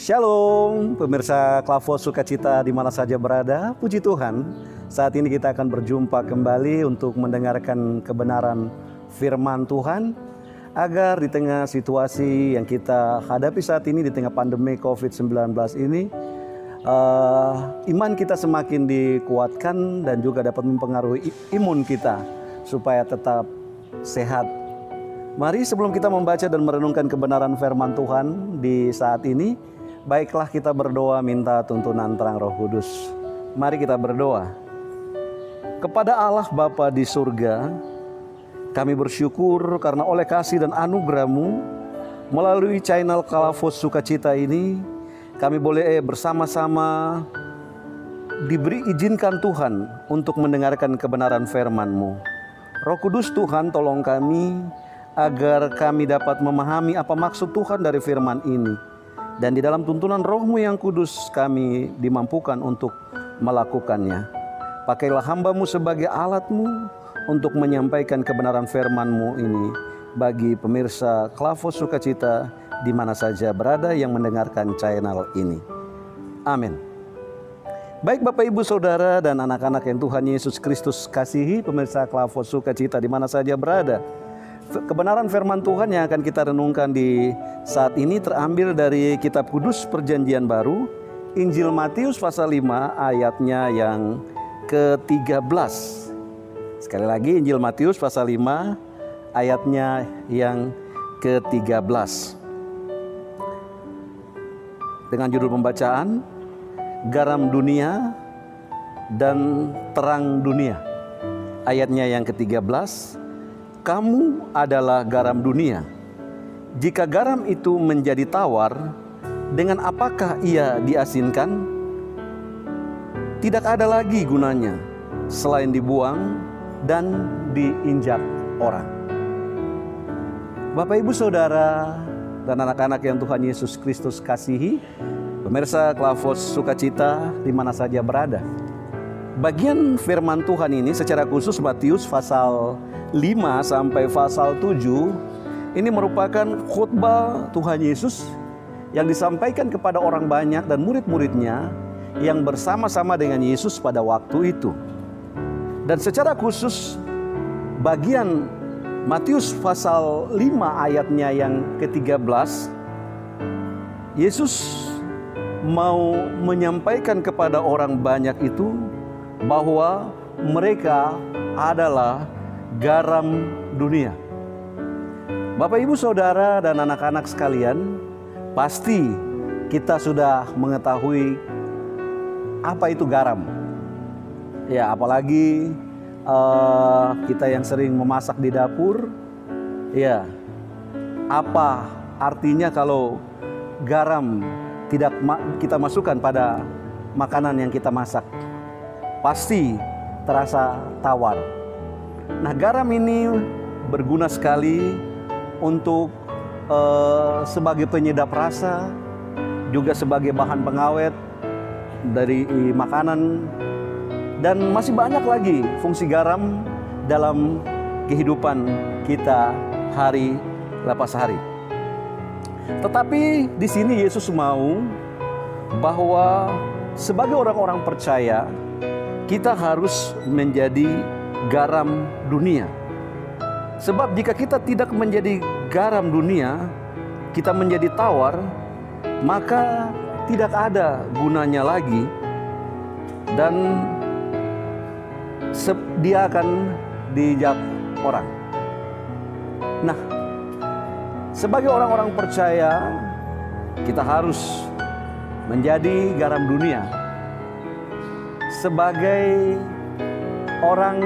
Shalom, pemirsa Klavos Sukacita di mana saja berada. Puji Tuhan, saat ini kita akan berjumpa kembali untuk mendengarkan kebenaran firman Tuhan, agar di tengah situasi yang kita hadapi saat ini, di tengah pandemi COVID-19 ini, iman kita semakin dikuatkan dan juga dapat mempengaruhi imun kita supaya tetap sehat. Mari sebelum kita membaca dan merenungkan kebenaran firman Tuhan di saat ini, baiklah kita berdoa minta tuntunan terang Roh Kudus. Mari kita berdoa. Kepada Allah Bapa di surga, kami bersyukur karena oleh kasih dan anugerah-Mu, melalui channel Klavos Sukacita ini, kami boleh bersama-sama diberi izinkan Tuhan untuk mendengarkan kebenaran firman-Mu. Roh Kudus Tuhan, tolong kami agar kami dapat memahami apa maksud Tuhan dari firman ini. Dan di dalam tuntunan Roh-Mu yang kudus kami dimampukan untuk melakukannya. Pakailah hamba-Mu sebagai alat-Mu untuk menyampaikan kebenaran firman-Mu ini bagi pemirsa Klavos Sukacita di mana saja berada yang mendengarkan channel ini. Amin. Baik Bapak Ibu Saudara dan anak-anak yang Tuhan Yesus Kristus kasihi, pemirsa Klavos Sukacita di mana saja berada. Kebenaran firman Tuhan yang akan kita renungkan di saat ini terambil dari Kitab Kudus Perjanjian Baru, Injil Matius pasal 5 ayatnya yang ke-13. Sekali lagi Injil Matius pasal 5 ayatnya yang ke-13. Dengan judul pembacaan, Garam Dunia dan Terang Dunia. Ayatnya yang ke-13. Kamu adalah garam dunia. Jika garam itu menjadi tawar, dengan apakah ia diasinkan? Tidak ada lagi gunanya selain dibuang dan diinjak orang. Bapak Ibu Saudara dan anak-anak yang Tuhan Yesus Kristus kasihi, pemirsa Klavos Sukacita di mana saja berada. Bagian firman Tuhan ini secara khusus Matius pasal 5 sampai pasal 7 ini merupakan khotbah Tuhan Yesus yang disampaikan kepada orang banyak dan murid-muridnya yang bersama-sama dengan Yesus pada waktu itu. Dan secara khusus bagian Matius pasal 5 ayatnya yang ke-13, Yesus mau menyampaikan kepada orang banyak itu bahwa mereka adalah garam dunia. Bapak Ibu Saudara dan anak-anak sekalian, pasti kita sudah mengetahui apa itu garam. Ya, apalagi kita yang sering memasak di dapur. Ya, apa artinya kalau garam tidak kita masukkan pada makanan yang kita masak? Pasti terasa tawar. Nah, garam ini berguna sekali untuk sebagai penyedap rasa, juga sebagai bahan pengawet dari makanan, dan masih banyak lagi fungsi garam dalam kehidupan kita hari lepas hari. Tetapi di sini Yesus mau bahwa sebagai orang-orang percaya, kita harus menjadi garam dunia. Sebab jika kita tidak menjadi garam dunia, kita menjadi tawar, maka tidak ada gunanya lagi, dan dia akan diinjak orang. Nah, sebagai orang-orang percaya, kita harus menjadi garam dunia. Sebagai orang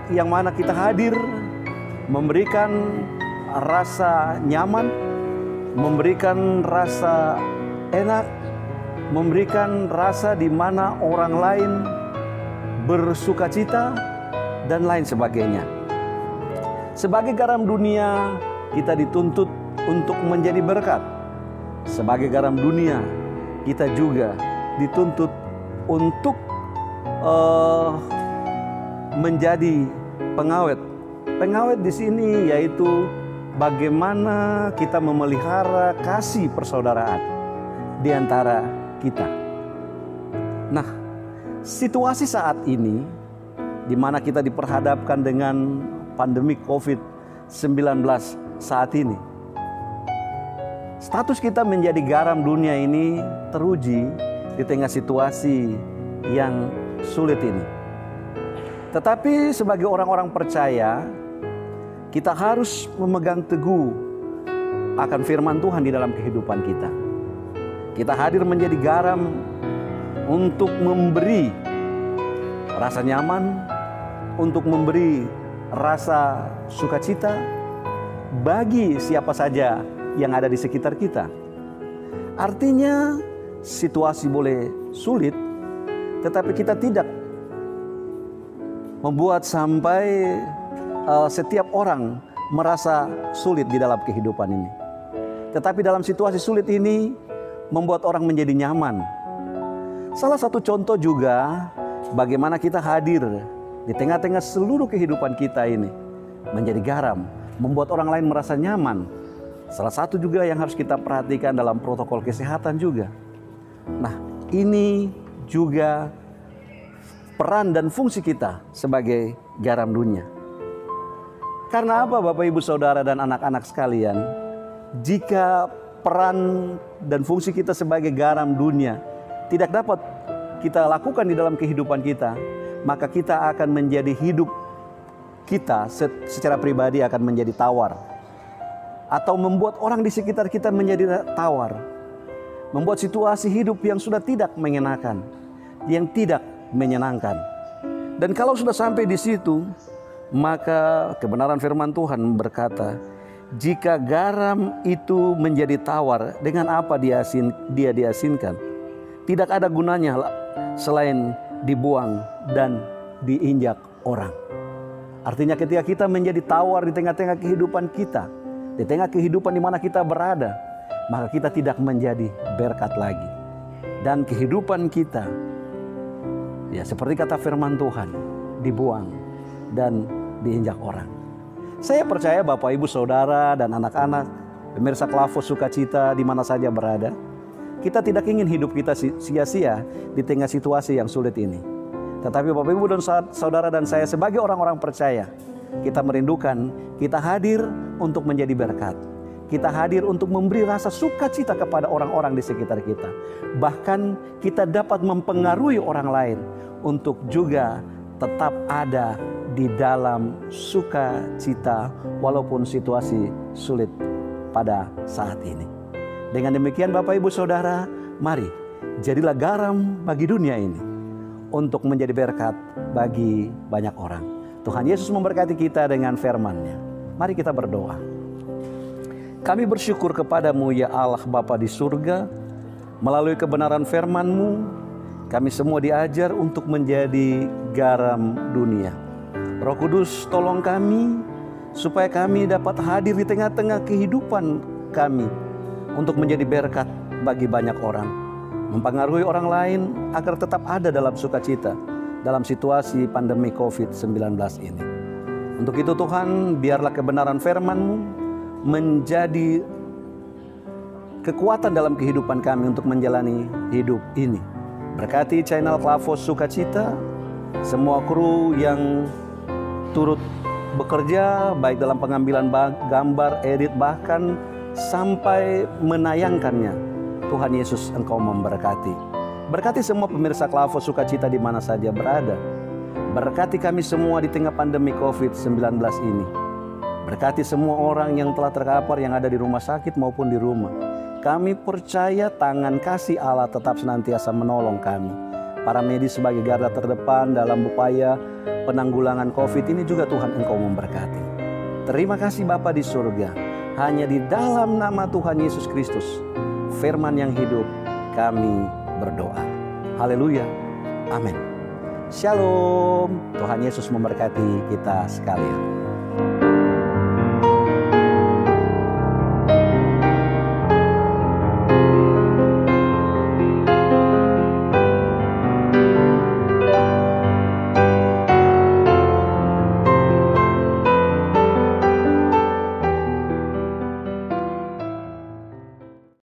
yang mana kita hadir memberikan rasa nyaman, memberikan rasa enak, memberikan rasa di mana orang lain bersukacita dan lain sebagainya. Sebagai garam dunia, kita dituntut untuk menjadi berkat. Sebagai garam dunia, kita juga dituntut untuk menjadi pengawet. Pengawet di sini yaitu bagaimana kita memelihara kasih persaudaraan. di antara kita. Nah, situasi saat ini di mana kita diperhadapkan dengan pandemi COVID-19 saat ini, status kita menjadi garam dunia ini teruji di tengah situasi yang sulit ini. Tetapi sebagai orang-orang percaya, kita harus memegang teguh akan firman Tuhan di dalam kehidupan kita. Kita hadir menjadi garam untuk memberi rasa nyaman, untuk memberi rasa sukacita bagi siapa saja yang ada di sekitar kita. Artinya situasi boleh sulit, tetapi kita tidak membuat sampai setiap orang merasa sulit di dalam kehidupan ini. Tetapi dalam situasi sulit ini membuat orang menjadi nyaman. Salah satu contoh juga bagaimana kita hadir di tengah-tengah seluruh kehidupan kita ini menjadi garam, membuat orang lain merasa nyaman. Salah satu juga yang harus kita perhatikan dalam protokol kesehatan juga. Nah, ini juga peran dan fungsi kita sebagai garam dunia. Karena apa Bapak Ibu Saudara dan anak-anak sekalian? Jika peran dan fungsi kita sebagai garam dunia tidak dapat kita lakukan di dalam kehidupan kita, maka kita akan menjadi hidup kita secara pribadi akan menjadi tawar. Atau membuat orang di sekitar kita menjadi tawar. Membuat situasi hidup yang sudah tidak mengenakan, yang tidak menyenangkan. Dan kalau sudah sampai di situ, maka kebenaran firman Tuhan berkata, jika garam itu menjadi tawar, dengan apa dia diasinkan? Tidak ada gunanya selain dibuang dan diinjak orang. Artinya ketika kita menjadi tawar di tengah-tengah kehidupan kita, di tengah kehidupan di mana kita berada, maka kita tidak menjadi berkat lagi. Dan kehidupan kita, ya seperti kata firman Tuhan, dibuang dan diinjak orang. Saya percaya Bapak Ibu Saudara dan anak-anak pemirsa Klavos Sukacita di mana saja berada, kita tidak ingin hidup kita sia-sia di tengah situasi yang sulit ini. Tetapi Bapak Ibu dan Saudara dan saya sebagai orang-orang percaya, kita merindukan, kita hadir untuk menjadi berkat. Kita hadir untuk memberi rasa sukacita kepada orang-orang di sekitar kita. Bahkan kita dapat mempengaruhi orang lain untuk juga tetap ada di dalam sukacita walaupun situasi sulit pada saat ini. Dengan demikian Bapak Ibu Saudara, mari jadilah garam bagi dunia ini untuk menjadi berkat bagi banyak orang. Tuhan Yesus memberkati kita dengan firman-Nya. Mari kita berdoa. Kami bersyukur kepadamu ya Allah Bapa di surga, melalui kebenaran firman-Mu, kami semua diajar untuk menjadi garam dunia. Roh Kudus tolong kami supaya kami dapat hadir di tengah-tengah kehidupan kami untuk menjadi berkat bagi banyak orang, mempengaruhi orang lain agar tetap ada dalam sukacita dalam situasi pandemi COVID-19 ini. Untuk itu Tuhan, biarlah kebenaran firman-Mu menjadi kekuatan dalam kehidupan kami untuk menjalani hidup ini. Berkati channel Klavos Sukacita, semua kru yang turut bekerja baik dalam pengambilan gambar, edit, bahkan sampai menayangkannya. Tuhan Yesus Engkau memberkati. Berkati semua pemirsa Klavos Sukacita di mana saja berada. Berkati kami semua di tengah pandemi COVID-19 ini. Berkati semua orang yang telah terkapar yang ada di rumah sakit maupun di rumah. Kami percaya tangan kasih Allah tetap senantiasa menolong kami. Para medis sebagai garda terdepan dalam upaya penanggulangan COVID ini juga Tuhan Engkau memberkati. Terima kasih Bapa di surga. Hanya di dalam nama Tuhan Yesus Kristus, firman yang hidup, kami berdoa. Haleluya. Amin. Shalom. Tuhan Yesus memberkati kita sekalian.